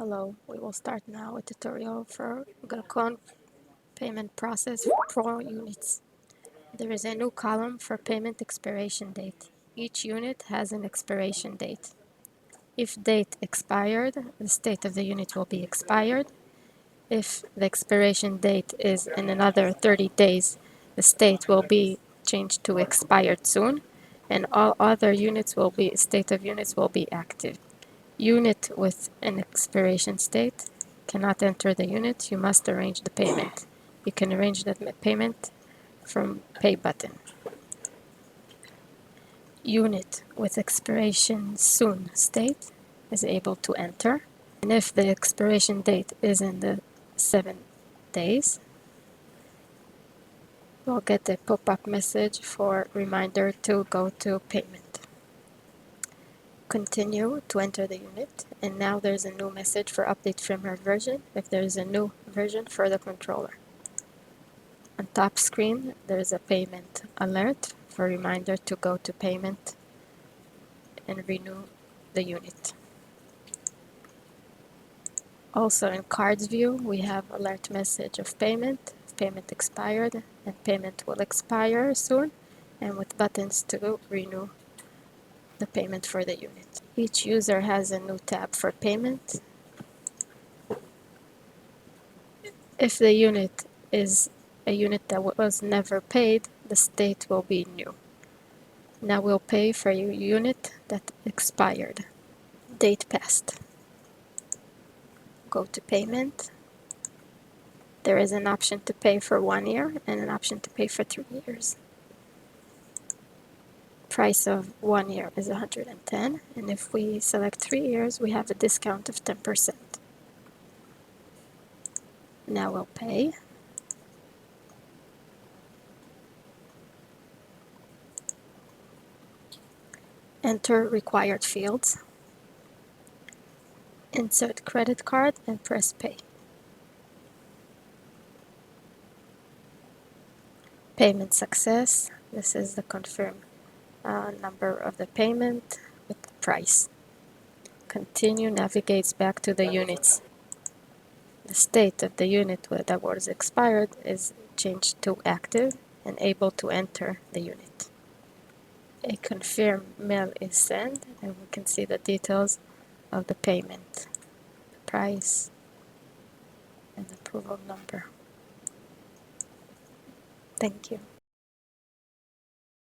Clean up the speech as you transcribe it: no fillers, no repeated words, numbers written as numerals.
Hello, we will start now a tutorial for Gacon payment process for Pro units. There is a new column for payment expiration date. Each unit has an expiration date. If date expired, the state of the unit will be expired. If the expiration date is in another 30 days, the state will be changed to expired soon, and all other state of units will be active. Unit with an expiration state cannot enter the unit. You must arrange the payment. You can arrange the payment from Pay button. Unit with expiration soon state is able to enter. And if the expiration date is in the 7 days, we'll get a pop-up message for reminder to go to payment. Continue to enter the unit, and now there's a new message for update firmware version if there's a new version for the controller. On top screen there's a payment alert for reminder to go to payment and renew the unit. Also in cards view we have alert message of payment expired, and payment will expire soon, and with buttons to renew the payment for the unit. Each user has a new tab for payment. If the unit is a unit that was never paid, the state will be new. Now we'll pay for a unit that expired. Date passed. Go to payment. There is an option to pay for 1 year and an option to pay for 3 years. Price of 1 year is 110, and if we select 3 years, we have a discount of 10%. Now we'll pay. Enter required fields. Insert credit card and press pay. Payment success. This is the confirmed number of the payment with the price. Continue navigates back to the units. The state of the unit that was expired is changed to active and able to enter the unit. A confirm mail is sent, and we can see the details of the payment, the price, and the approval number. Thank you.